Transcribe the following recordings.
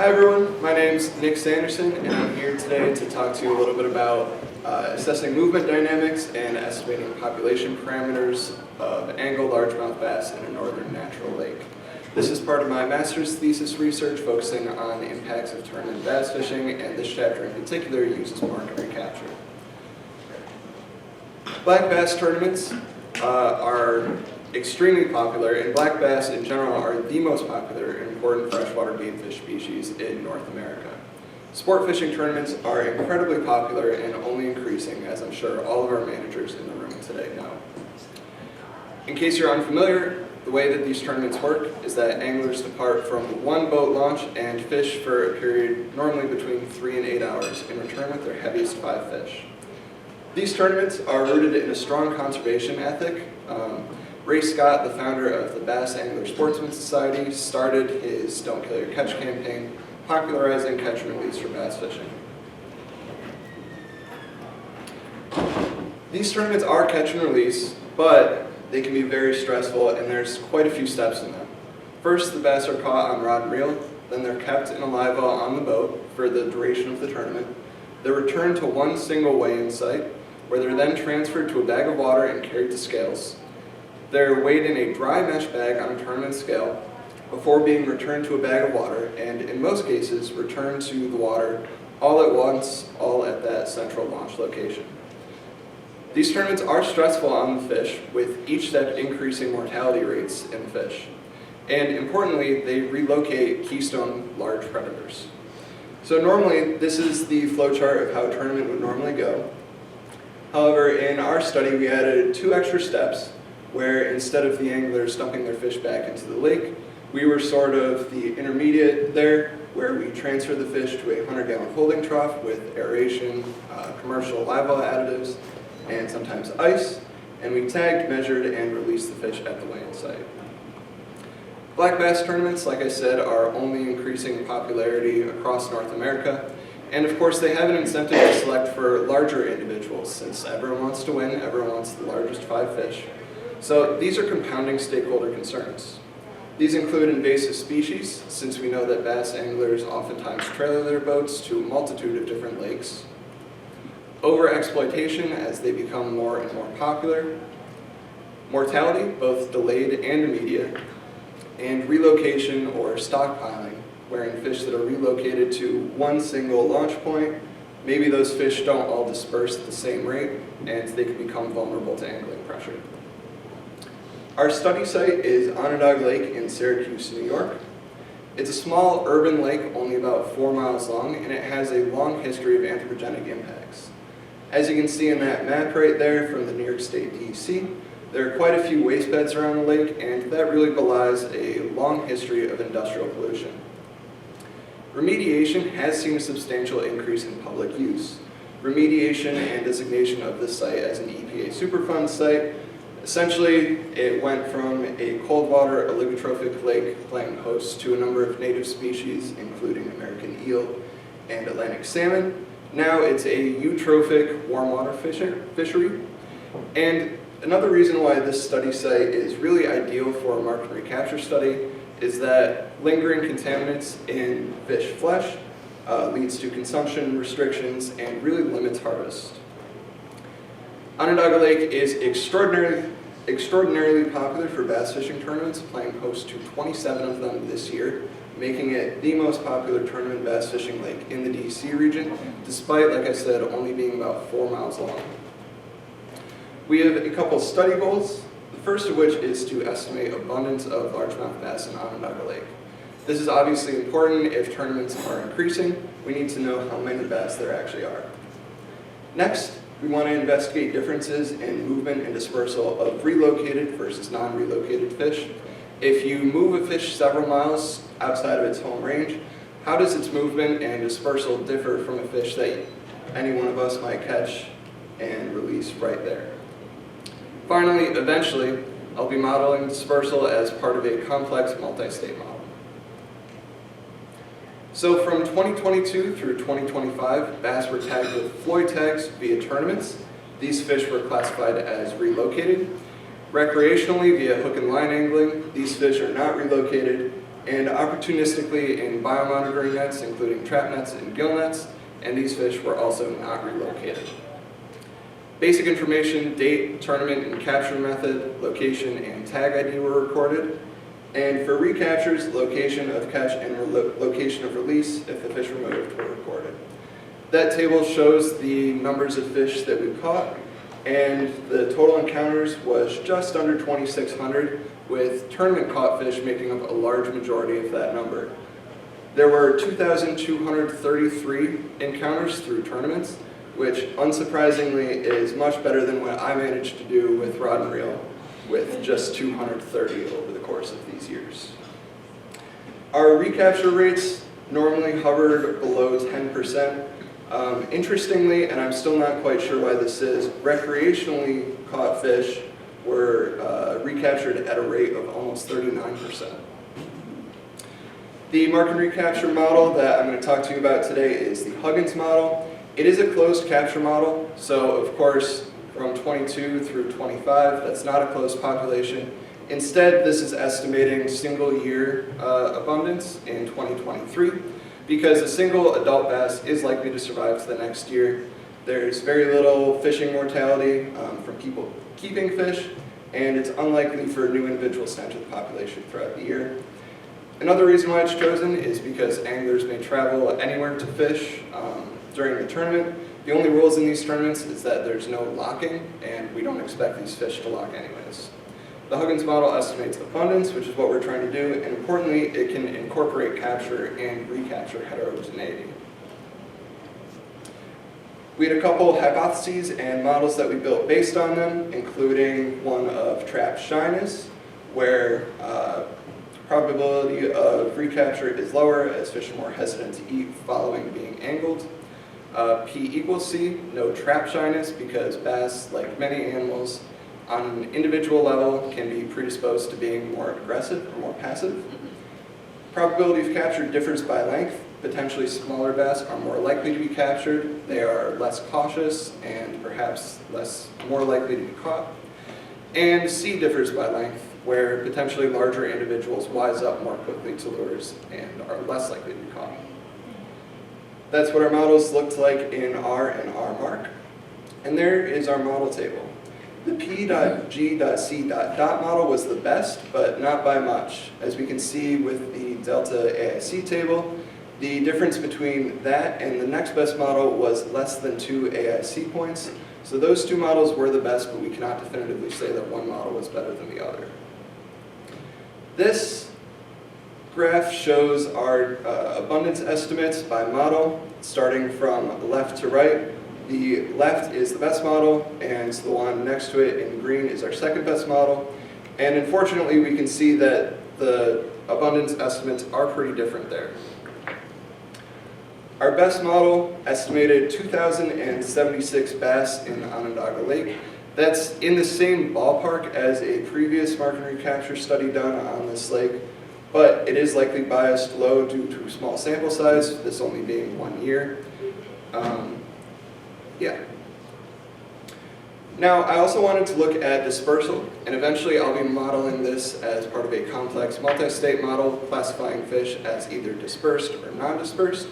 Hi everyone, my name's Nick Sanderson and I'm here today to talk to you a little bit about assessing movement dynamics and estimating population parameters of angle largemouth bass in a northern natural lake. This is part of my master's thesis research focusing on the impacts of tournament bass fishing, and this chapter in particular uses mark recapture. Black bass tournaments are extremely popular, and black bass in general are the most popular and important freshwater game fish species in North America. Sport fishing tournaments are incredibly popular and only increasing, as I'm sure all of our managers in the room today know. In case you're unfamiliar, the way that these tournaments work is that anglers depart from one boat launch and fish for a period normally between 3 and 8 hours in return with their heaviest 5 fish. These tournaments are rooted in a strong conservation ethic. Ray Scott, the founder of the Bass Angler Sportsman Society, started his Don't Kill Your Catch campaign, popularizing catch and release for bass fishing. These tournaments are catch and release, but they can be very stressful, and there's quite a few steps in them. First, the bass are caught on rod and reel, then they're kept in a live well on the boat for the duration of the tournament. They're returned to one single weigh-in site, where they're then transferred to a bag of water and carried to scales. They're weighed in a dry mesh bag on a tournament scale before being returned to a bag of water, and in most cases returned to the water all at once, all at that central launch location. These tournaments are stressful on the fish, with each step increasing mortality rates in the fish. And importantly, they relocate keystone large predators. So normally, this is the flowchart of how a tournament would normally go. However, in our study, we added 2 extra steps, where instead of the anglers dumping their fish back into the lake, we were sort of the intermediate there, where we transfer the fish to a 100-gallon holding trough with aeration, commercial live well additives, and sometimes ice, and we tagged, measured, and released the fish at the weigh-in site. Black bass tournaments, like I said, are only increasing in popularity across North America, and of course they have an incentive to select for larger individuals, since everyone wants to win, everyone wants the largest 5 fish. So these are compounding stakeholder concerns. These include invasive species, since we know that bass anglers oftentimes trailer their boats to a multitude of different lakes. Overexploitation as they become more and more popular. Mortality, both delayed and immediate. And relocation or stockpiling, wherein fish that are relocated to one single launch point, maybe those fish don't all disperse at the same rate, and they can become vulnerable to angling pressure. Our study site is Onondaga Lake in Syracuse, New York. It's a small urban lake only about 4 miles long, and it has a long history of anthropogenic impacts. As you can see in that map right there from the New York State DEC, there are quite a few waste beds around the lake, and that really belies a long history of industrial pollution. Remediation has seen a substantial increase in public use. Remediation and designation of this site as an EPA Superfund site. Essentially, it went from a cold water oligotrophic lake playing host to a number of native species, including American eel and Atlantic salmon. Now it's a eutrophic warm water fishery. And another reason why this study site is really ideal for a market recapture study is that lingering contaminants in fish flesh leads to consumption restrictions and really limits harvest. Onondaga Lake is extraordinarily popular for bass fishing tournaments, playing host to 27 of them this year, making it the most popular tournament bass fishing lake in the DC region, despite, like I said, only being about 4 miles long. We have a couple study goals, the first of which is to estimate abundance of largemouth bass in Onondaga Lake. This is obviously important if tournaments are increasing. We need to know how many bass there actually are. Next, we want to investigate differences in movement and dispersal of relocated versus non-relocated fish. If you move a fish several miles outside of its home range, how does its movement and dispersal differ from a fish that any one of us might catch and release right there? Finally, eventually, I'll be modeling dispersal as part of a complex multi-state model. So from 2022 through 2025, bass were tagged with Floyd tags via tournaments. These fish were classified as relocated. Recreationally, via hook and line angling, these fish are not relocated. and opportunistically in biomonitoring nets, including trap nets and gill nets, and these fish were also not relocated. Basic information, date, tournament and capture method, location, and tag ID were recorded. And for recaptures, location of catch and location of release, if the fish were moved, were recorded. That table shows the numbers of fish that we caught, and the total encounters was just under 2,600, with tournament caught fish making up a large majority of that number. There were 2,233 encounters through tournaments, which unsurprisingly is much better than what I managed to do with rod and reel, with just 230 over the course of these years. Our recapture rates normally hovered below 10%. Interestingly, and I'm still not quite sure why this is, recreationally caught fish were recaptured at a rate of almost 39%. The mark and recapture model that I'm going to talk to you about today is the Huggins model. It is a closed capture model, so of course from 22 through 25, that's not a closed population. Instead, this is estimating single year abundance in 2023, because a single adult bass is likely to survive to the next year. There's very little fishing mortality from people keeping fish, and it's unlikely for new individuals to enter the population throughout the year. Another reason why it's chosen is because anglers may travel anywhere to fish during the tournament. The only rules in these tournaments is that there's no locking, and we don't expect these fish to lock anyways. The Huggins model estimates abundance, which is what we're trying to do, and importantly, it can incorporate capture and recapture heterogeneity. We had a couple hypotheses and models that we built based on them, including one of trap shyness, where probability of recapture is lower as fish are more hesitant to eat following being angled. P equals C, no trap shyness, because bass, like many animals, on an individual level can be predisposed to being more aggressive or more passive. Probability of capture differs by length. Potentially smaller bass are more likely to be captured. They are less cautious and perhaps more likely to be caught. And C differs by length, where potentially larger individuals wise up more quickly to lures and are less likely to be caught. That's what our models looked like in R and R mark. And there is our model table. The P.G.C.dot model was the best, but not by much. As we can see with the delta AIC table, the difference between that and the next best model was less than 2 AIC points. So those two models were the best, but we cannot definitively say that one model was better than the other. This graph shows our abundance estimates by model, starting from left to right. The left is the best model, and the one next to it in green is our second best model. And unfortunately, we can see that the abundance estimates are pretty different there. Our best model estimated 2,076 bass in Onondaga Lake. That's in the same ballpark as a previous mark and recapture study done on this lake, but it is likely biased low due to small sample size, this only being 1 year. Now, I also wanted to look at dispersal, and eventually I'll be modeling this as part of a complex multi-state model classifying fish as either dispersed or non-dispersed.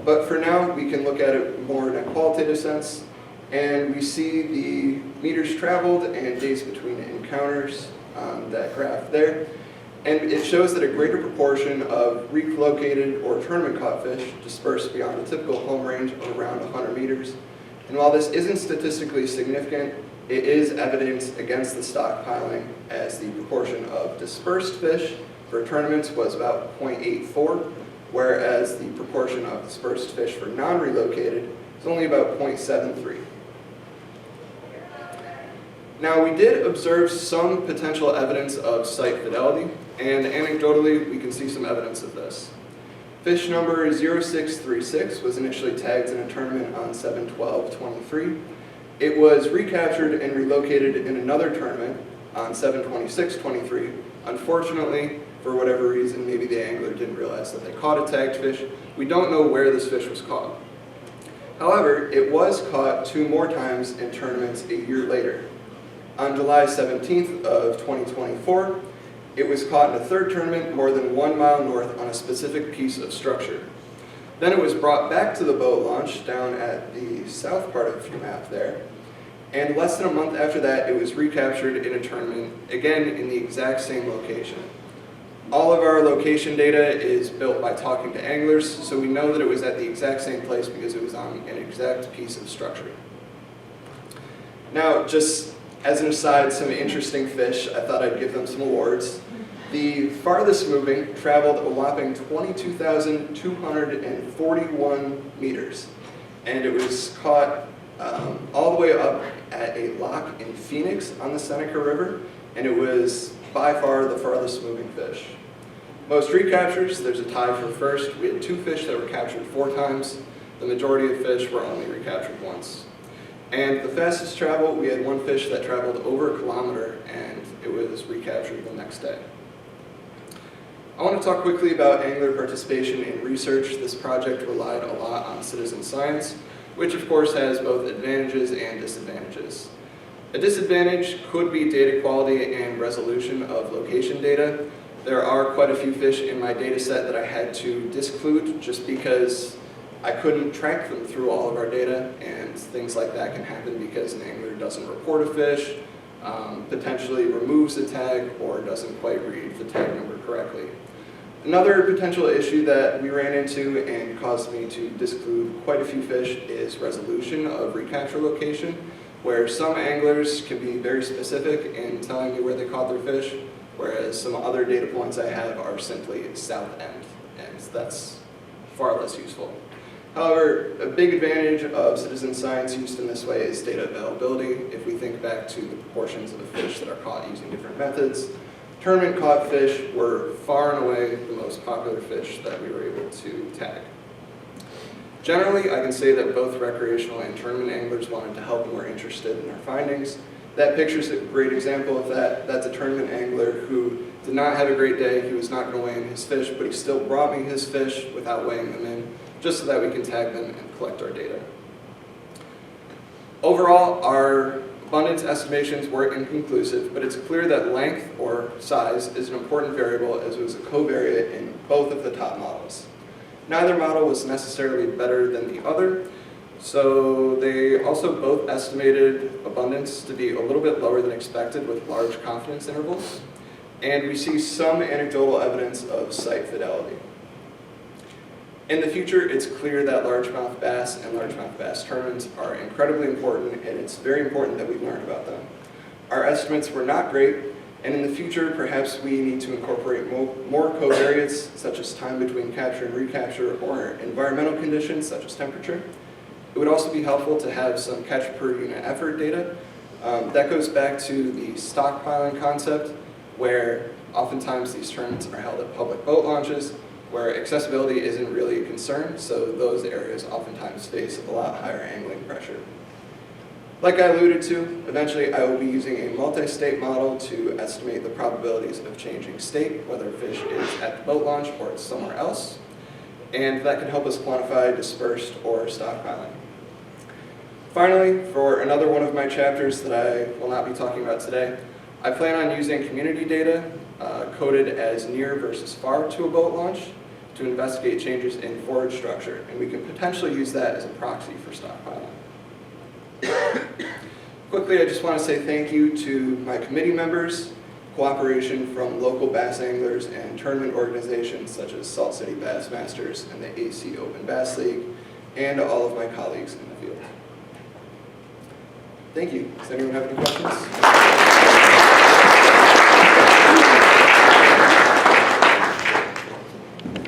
But for now, we can look at it more in a qualitative sense, and we see the meters traveled and days between encounters on that graph there. And it shows that a greater proportion of relocated or tournament caught fish dispersed beyond the typical home range of around 100 meters. And while this isn't statistically significant, it is evidence against the stockpiling, as the proportion of dispersed fish for tournaments was about 0.84, whereas the proportion of dispersed fish for non-relocated is only about 0.73. Now, we did observe some potential evidence of site fidelity, and anecdotally, we can see some evidence of this. Fish number 0636 was initially tagged in a tournament on 7/12/23. It was recaptured and relocated in another tournament on 7/26/23. Unfortunately, for whatever reason, maybe the angler didn't realize that they caught a tagged fish. We don't know where this fish was caught. However, it was caught 2 more times in tournaments a year later. On July 17th of 2024, It was caught in a third tournament more than 1 mile north on a specific piece of structure. Then it was brought back to the boat launch down at the south part of your map there, and less than a month after that it was recaptured in a tournament, again in the exact same location. All of our location data is built by talking to anglers, so we know that it was at the exact same place because it was on an exact piece of structure. Now, just as an aside, some interesting fish, I thought I'd give them some awards. The farthest moving traveled a whopping 22,241 meters, and it was caught all the way up at a lock in Phoenix on the Seneca River, and it was by far the farthest moving fish. Most recaptures, there's a tie for first. We had 2 fish that were captured 4 times. The majority of fish were only recaptured once. And the fastest travel, we had 1 fish that traveled over a kilometer, and it was recaptured the next day. I want to talk quickly about angler participation in research. This project relied a lot on citizen science, which of course has both advantages and disadvantages. A disadvantage could be data quality and resolution of location data. There are quite a few fish in my data set that I had to disclude just because I couldn't track them through all of our data, and things like that can happen because an angler doesn't report a fish, potentially removes a tag, or doesn't quite read the tag number correctly. Another potential issue that we ran into and caused me to disclude quite a few fish is resolution of recapture location, where some anglers can be very specific in telling me where they caught their fish, whereas some other data points I have are simply south end, and that's far less useful. However, a big advantage of citizen science used in this way is data availability. If we think back to the proportions of fish that are caught using different methods, tournament caught fish were far and away the most popular fish that we were able to tag. Generally, I can say that both recreational and tournament anglers wanted to help and were interested in our findings. That picture's a great example of that. That's a tournament angler who did not have a great day. He was not going to weigh in his fish, but he still brought me his fish without weighing them in, just so that we can tag them and collect our data. Overall, our abundance estimations were inconclusive, but it's clear that length or size is an important variable, as it was a covariate in both of the top models. Neither model was necessarily better than the other, so they also both estimated abundance to be a little bit lower than expected with large confidence intervals, and we see some anecdotal evidence of site fidelity. In the future, it's clear that largemouth bass and largemouth bass tournaments are incredibly important, and it's very important that we learn about them. Our estimates were not great, and in the future, perhaps we need to incorporate more covariates, such as time between capture and recapture, or environmental conditions, such as temperature. It would also be helpful to have some catch per unit effort data. That goes back to the stockpiling concept, where oftentimes these tournaments are held at public boat launches, where accessibility isn't really a concern, so those areas oftentimes face a lot higher angling pressure. Like I alluded to, eventually I will be using a multi-state model to estimate the probabilities of changing state, whether a fish is at the boat launch or it's somewhere else, and that can help us quantify dispersed or stockpiling. Finally, for another one of my chapters that I will not be talking about today, I plan on using community data coded as near versus far to a boat launch to investigate changes in forage structure, and we can potentially use that as a proxy for stockpiling. Quickly, I just want to say thank you to my committee members, cooperation from local bass anglers and tournament organizations such as Salt City Bass Masters and the AC Open Bass League, and all of my colleagues in the field. Thank you. Does anyone have any questions?